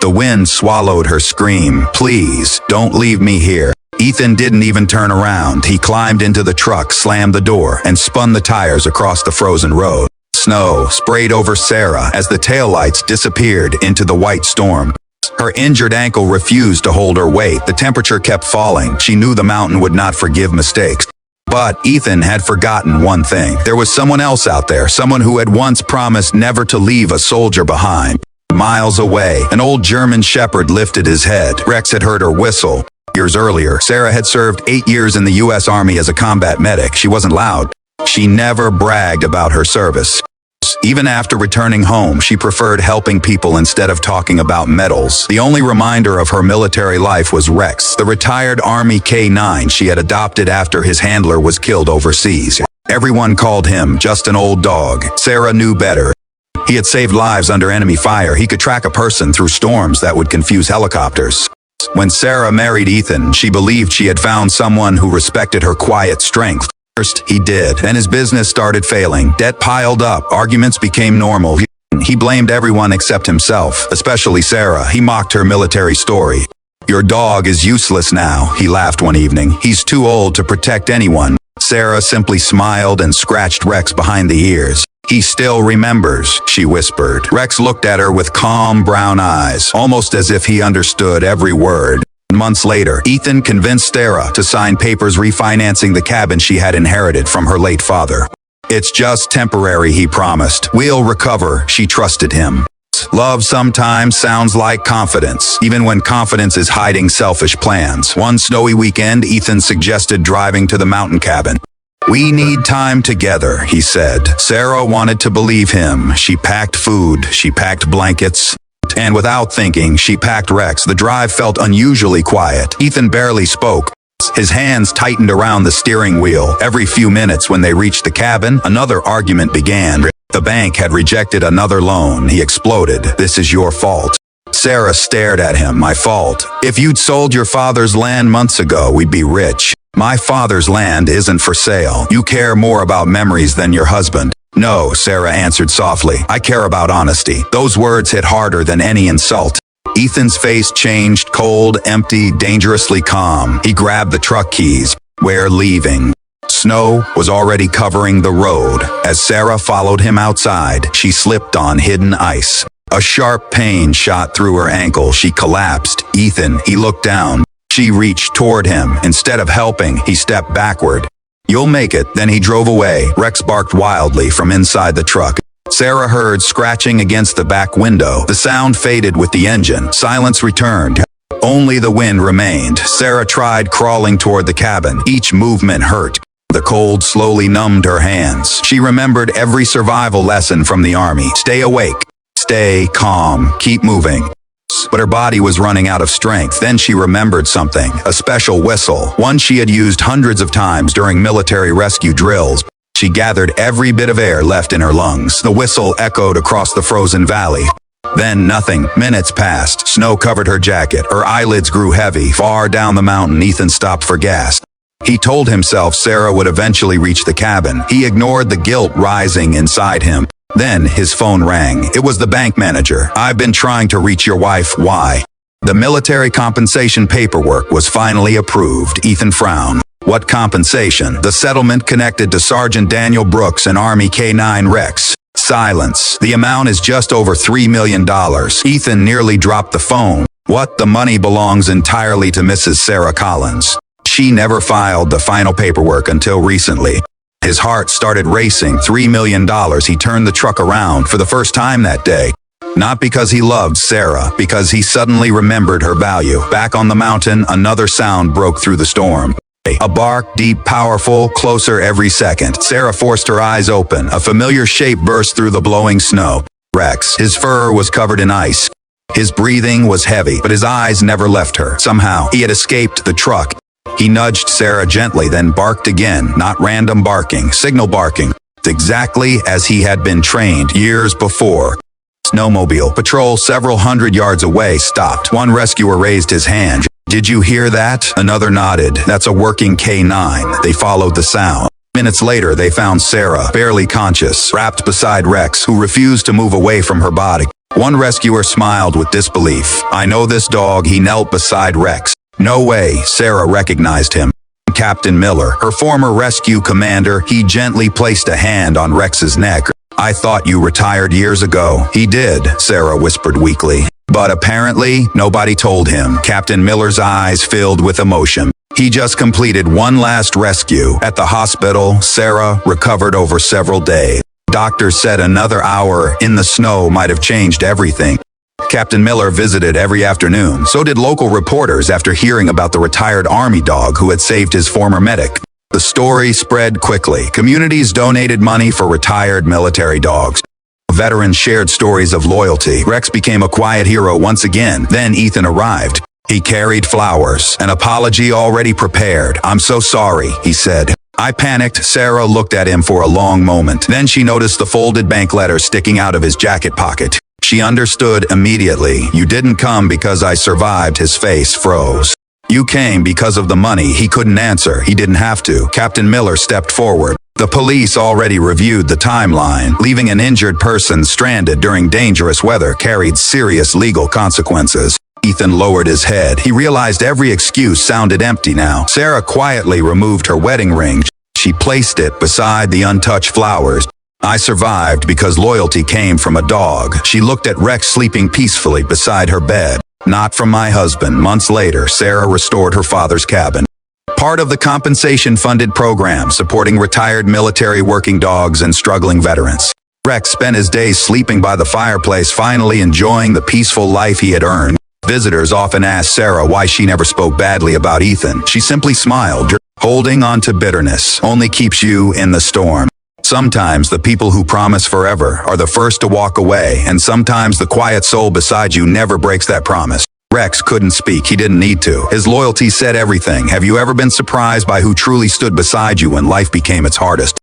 The wind swallowed her scream. "Please, don't leave me here." Ethan didn't even turn around. He climbed into the truck, slammed the door, and spun the tires across the frozen road. Snow sprayed over Sarah as the taillights disappeared into the white storm. Her injured ankle refused to hold her weight. The temperature kept falling. She knew the mountain would not forgive mistakes. But Ethan had forgotten one thing. There was someone else out there, someone who had once promised never to leave a soldier behind. Miles away, an old German shepherd lifted his head. Rex had heard her whistle. Years earlier, Sarah had served 8 years in the U.S. Army as a combat medic. She wasn't loud. She never bragged about her service. Even after returning home, she preferred helping people instead of talking about medals. The only reminder of her military life was Rex, the retired Army K-9 she had adopted after his handler was killed overseas. Everyone called him just an old dog. Sarah knew better. He had saved lives under enemy fire. He could track a person through storms that would confuse helicopters. When Sarah married Ethan, she believed she had found someone who respected her quiet strength. First, he did. Then his business started failing. Debt piled up. Arguments became normal. He blamed everyone except himself, especially Sarah. He mocked her military story. "Your dog is useless now," he laughed one evening. "He's too old to protect anyone." Sarah simply smiled and scratched Rex behind the ears. "He still remembers," she whispered. Rex looked at her with calm brown eyes, almost as if he understood every word. Months later, Ethan convinced Sarah to sign papers refinancing the cabin she had inherited from her late father. "It's just temporary," he promised. "We'll recover." She trusted him. Love sometimes sounds like confidence, even when confidence is hiding selfish plans. One snowy weekend, Ethan suggested driving to the mountain cabin. "We need time together," he said. Sarah wanted to believe him. She packed food, she packed blankets, and without thinking, she packed Rex. The drive felt unusually quiet. Ethan barely spoke. His hands tightened around the steering wheel. Every few minutes when they reached the cabin, another argument began. The bank had rejected another loan. He exploded. "This is your fault." Sarah stared at him. "My fault? If you'd sold your father's land months ago, we'd be rich. My father's land isn't for sale. You care more about memories than your husband." "No," Sarah answered softly. "I care about honesty." Those words hit harder than any insult. Ethan's face changed, cold, empty, dangerously calm. He grabbed the truck keys. "We're leaving." Snow was already covering the road. As Sarah followed him outside, she slipped on hidden ice. A sharp pain shot through her ankle. She collapsed. "Ethan," he looked down. She reached toward him. Instead of helping, he stepped backward. "You'll make it." Then he drove away. Rex barked wildly from inside the truck. Sarah heard scratching against the back window. The sound faded with the engine. Silence returned. Only the wind remained. Sarah tried crawling toward the cabin. Each movement hurt. The cold slowly numbed her hands. She remembered every survival lesson from the army. Stay awake. Stay calm. Keep moving. But her body was running out of strength. Then she remembered something. A special whistle. One she had used hundreds of times during military rescue drills. She gathered every bit of air left in her lungs. The whistle echoed across the frozen valley. Then nothing. Minutes passed. Snow covered her jacket. Her eyelids grew heavy. Far down the mountain, Ethan stopped for gas. He told himself Sarah would eventually reach the cabin. He ignored the guilt rising inside him. Then his phone rang. It was the bank manager. "I've been trying to reach your wife." "Why?" The military compensation paperwork was finally approved. Ethan frowned. "What compensation?" "The settlement connected to Sergeant Daniel Brooks and Army K-9 Rex." Silence. "The amount is just over $3 million. Ethan nearly dropped the phone. "What? The money belongs entirely to Mrs. Sarah Collins. She never filed the final paperwork until recently." His heart started racing. $3 million. He turned the truck around for the first time that day. Not because he loved Sarah, because he suddenly remembered her value. Back on the mountain, another sound broke through the storm. A bark, deep, powerful, closer every second. Sarah forced her eyes open. A familiar shape burst through the blowing snow. Rex. His fur was covered in ice. His breathing was heavy, but his eyes never left her. Somehow, he had escaped the truck. He nudged Sarah gently, then barked again. Not random barking, signal barking. Exactly as he had been trained years before. Snowmobile patrol several hundred yards away stopped. One rescuer raised his hand. "Did you hear that?" Another nodded. "That's a working K-9. They followed the sound. Minutes later, they found Sarah, barely conscious, wrapped beside Rex, who refused to move away from her body. One rescuer smiled with disbelief. "I know this dog." He knelt beside Rex. "No way." Sarah recognized him. Captain Miller, her former rescue commander. He gently placed a hand on Rex's neck. "I thought you retired years ago." "He did," Sarah whispered weakly. "But apparently, nobody told him." Captain Miller's eyes filled with emotion. He just completed one last rescue. At the hospital, Sarah recovered over several days. Doctors said another hour in the snow might have changed everything. Captain Miller visited every afternoon. So did local reporters after hearing about the retired Army dog who had saved his former medic. The story spread quickly. Communities donated money for retired military dogs. Veterans shared stories of loyalty. Rex became a quiet hero once again. Then Ethan arrived. He carried flowers, an apology already prepared. "I'm so sorry," he said. I panicked. Sarah looked at him for a long moment. Then she noticed the folded bank letter sticking out of his jacket pocket. She understood immediately. "You didn't come because I survived." His face froze. "You came because of the money." He couldn't answer. He didn't have to. Captain Miller stepped forward. The police already reviewed the timeline. Leaving an injured person stranded during dangerous weather carried serious legal consequences. Ethan lowered his head. He realized every excuse sounded empty now. Sarah quietly removed her wedding ring. She placed it beside the untouched flowers. "I survived because loyalty came from a dog." She looked at Rex sleeping peacefully beside her bed. "Not from my husband." Months later, Sarah restored her father's cabin. Part of the compensation-funded program supporting retired military working dogs and struggling veterans. Rex spent his days sleeping by the fireplace, finally enjoying the peaceful life he had earned. Visitors often asked Sarah why she never spoke badly about Ethan. She simply smiled. "Holding on to bitterness only keeps you in the storm. Sometimes the people who promise forever are the first to walk away, and sometimes the quiet soul beside you never breaks that promise." Rex couldn't speak. He didn't need to. His loyalty said everything. Have you ever been surprised by who truly stood beside you when life became its hardest?